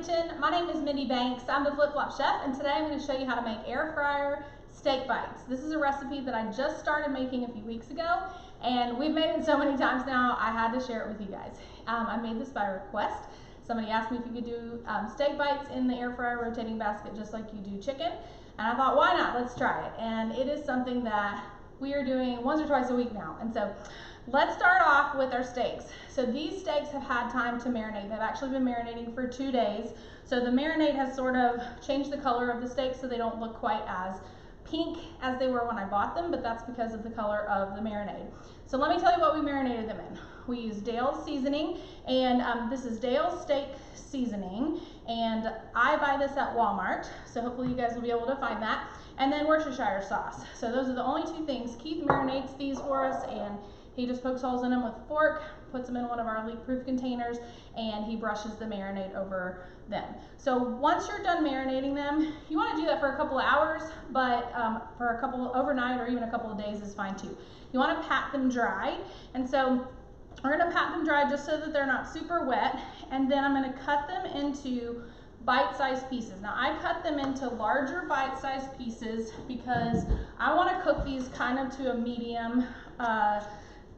kitchen. My name is Mindy Banks. I'm the Flip Flop Chef, and today I'm going to show you how to make air fryer steak bites. This is a recipe that I just started making a few weeks ago, and we've made it so many times now I had to share it with you guys. I made this by request. Somebody asked me if you could do steak bites in the air fryer rotating basket just like you do chicken, and I thought, why not? Let's try it. And it is something that we are doing once or twice a week now. And so let's start off with our steaks. So these steaks have had time to marinate. They've actually been marinating for 2 days. So the marinade has sort of changed the color of the steaks so they don't look quite as pink as they were when I bought them, but that's because of the color of the marinade. So let me tell you what we marinated them in. We used Dale's seasoning, and this is Dale's steak seasoning, and I buy this at Walmart, so hopefully you guys will be able to find that. And then Worcestershire sauce. So those are the only 2 things. Keith marinates these for us, and he just pokes holes in them with a fork, puts them in one of our leak-proof containers, and he brushes the marinade over them. So once you're done marinating them, you want to do that for a couple of hours, but for a couple overnight or even a couple of days is fine too. You want to pat them dry, and so we're going to pat them dry just so that they're not super wet, and then I'm going to cut them into bite-sized pieces. Now I cut them into larger bite-sized pieces because I want to cook these kind of to a medium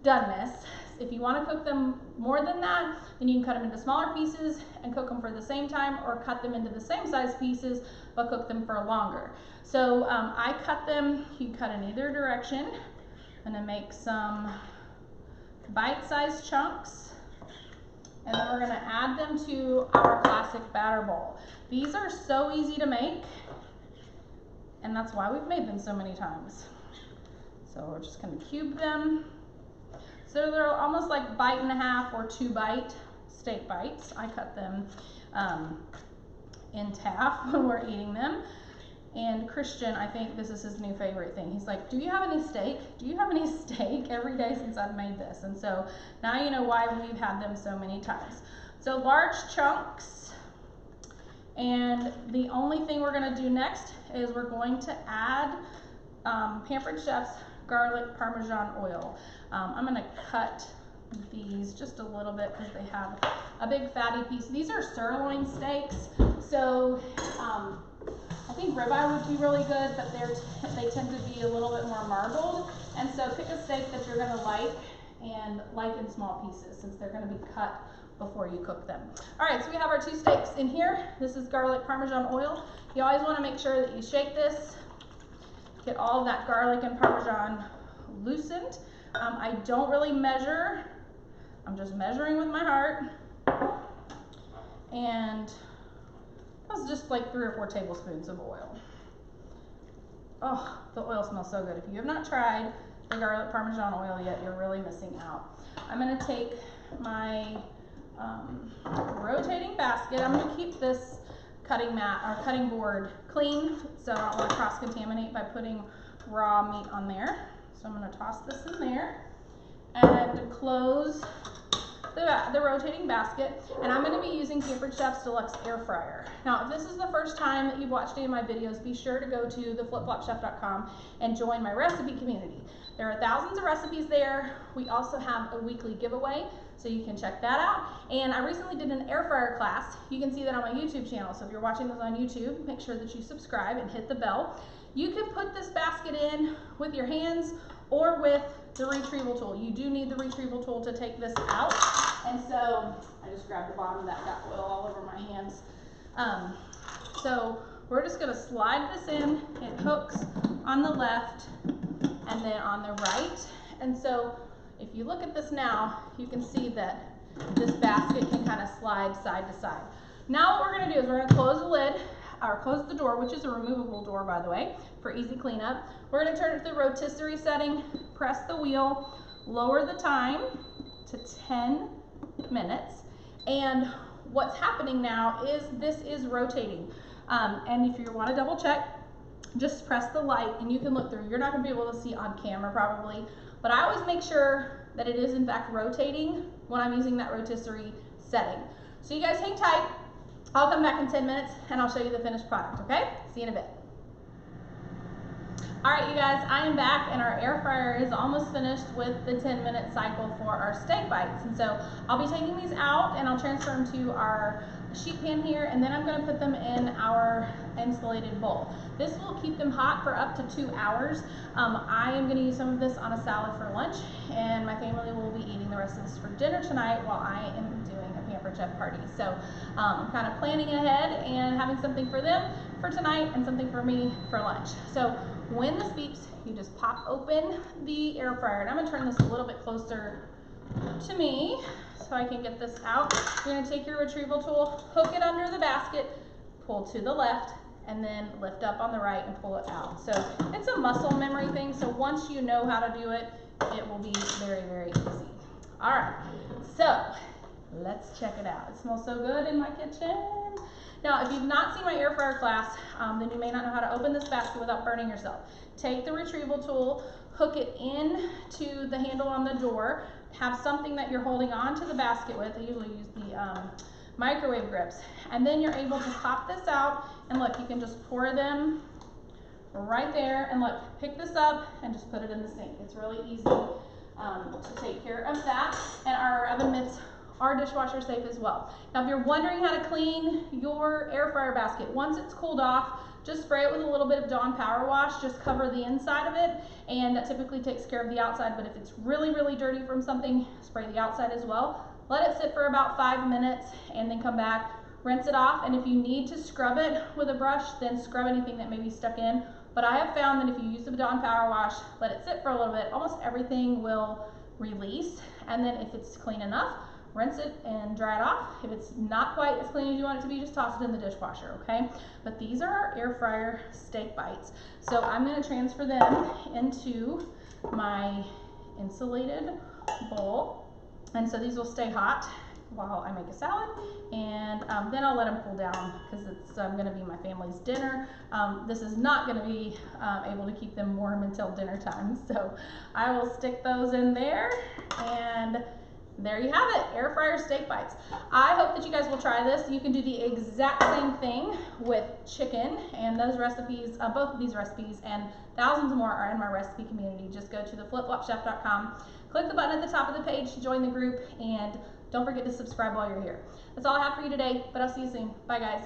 doneness. If you want to cook them more than that, then you can cut them into smaller pieces and cook them for the same time, or cut them into the same size pieces but cook them for longer. So I cut them, you can cut in either direction. I'm going to make some bite-sized chunks, and then we're going to add them to our classic batter bowl. These are so easy to make, and that's why we've made them so many times. So we're just going to cube them. So they're almost like 1.5 or 2 bite steak bites. I cut them in half when we're eating them. And Christian, I think this is his new favorite thing. He's like, do you have any steak? Do you have any steak? Every day since I've made this. And so now you know why we've had them so many times. So large chunks. And the only thing we're gonna do next is we're going to add Pampered Chef's garlic Parmesan oil. I'm gonna cut these just a little bit because they have a big fatty piece. These are sirloin steaks, so I think ribeye would be really good, but they tend to be a little bit more marbled. And so pick a steak that you're gonna like, and like in small pieces since they're gonna be cut before you cook them. All right, so we have our 2 steaks in here. This is garlic Parmesan oil. You always wanna make sure that you shake this, get all of that garlic and Parmesan loosened. I don't really measure. I'm just measuring with my heart. And that's just like 3 or 4 tablespoons of oil. Oh, the oil smells so good. If you have not tried the garlic Parmesan oil yet, you're really missing out. I'm gonna take my rotating basket. I'm gonna keep this cutting mat or cutting board clean, so I don't want to cross-contaminate by putting raw meat on there. So I'm going to toss this in there and close the rotating basket, and I'm going to be using Pampered Chef's Deluxe Air Fryer. Now, if this is the first time that you've watched any of my videos, be sure to go to theflipflopchef.com and join my recipe community. There are thousands of recipes there. We also have a weekly giveaway, so you can check that out. And I recently did an air fryer class. You can see that on my YouTube channel. So if you're watching this on YouTube, make sure that you subscribe and hit the bell. You can put this basket in with your hands or with the retrieval tool. You do need the retrieval tool to take this out. And so I just grabbed the bottom of that, got oil all over my hands. So we're just gonna slide this in. It hooks on the left and then on the right. And so if you look at this now, you can see that this basket can kind of slide side to side. Now what we're gonna do is we're gonna close the lid, or close the door, which is a removable door, by the way, for easy cleanup. We're gonna turn it to the rotisserie setting, press the wheel, lower the time to 10 minutes. And what's happening now is this is rotating. And if you want to double check, just press the light and you can look through. You're not gonna be able to see on camera probably, but I always make sure that it is in fact rotating when I'm using that rotisserie setting. So you guys hang tight. I'll come back in 10 minutes and I'll show you the finished product, okay? See you in a bit. All right, you guys, I am back and our air fryer is almost finished with the 10-minute cycle for our steak bites. And so I'll be taking these out and I'll transfer them to our sheet pan here, and then I'm going to put them in our insulated bowl. This will keep them hot for up to 2 hours. I am going to use some of this on a salad for lunch, and my family will be eating the rest of this for dinner tonight while I am doing a Pampered Chef party. So I'm kind of planning ahead and having something for them for tonight and something for me for lunch. So when this beeps, you just pop open the air fryer, and I'm going to turn this a little bit closer to me so I can get this out. You're going to take your retrieval tool, hook it under the basket, pull to the left, and then lift up on the right and pull it out. So it's a muscle memory thing, so once you know how to do it, it will be very, very easy. All right, so let's check it out. It smells so good in my kitchen. Now, if you've not seen my air fryer class, then you may not know how to open this basket without burning yourself. Take the retrieval tool, hook it into the handle on the door, have something that you're holding onto the basket with. I usually use the microwave grips, and then you're able to pop this out, and look, you can just pour them right there, and look, pick this up and just put it in the sink. It's really easy to take care of that, and our oven mitts are dishwasher safe as well. Now, if you're wondering how to clean your air fryer basket, once it's cooled off, just spray it with a little bit of Dawn Power Wash, just cover the inside of it, and that typically takes care of the outside, but if it's really, really dirty from something, spray the outside as well. Let it sit for about 5 minutes and then come back, rinse it off, and if you need to scrub it with a brush, then scrub anything that may be stuck in. But I have found that if you use the Dawn Power Wash, let it sit for a little bit, almost everything will release, and then if it's clean enough, rinse it and dry it off. If it's not quite as clean as you want it to be, just toss it in the dishwasher, okay? But these are our air fryer steak bites. So I'm going to transfer them into my insulated bowl. And so these will stay hot while I make a salad, and then I'll let them cool down because it's going to be my family's dinner. This is not going to be able to keep them warm until dinner time. So I will stick those in there, and there you have it, air fryer steak bites. I hope that you guys will try this. You can do the exact same thing with chicken, and those recipes, both of these recipes and thousands more are in my recipe community. Just go to theflipflopchef.com, click the button at the top of the page to join the group, and don't forget to subscribe while you're here. That's all I have for you today, but I'll see you soon. Bye, guys.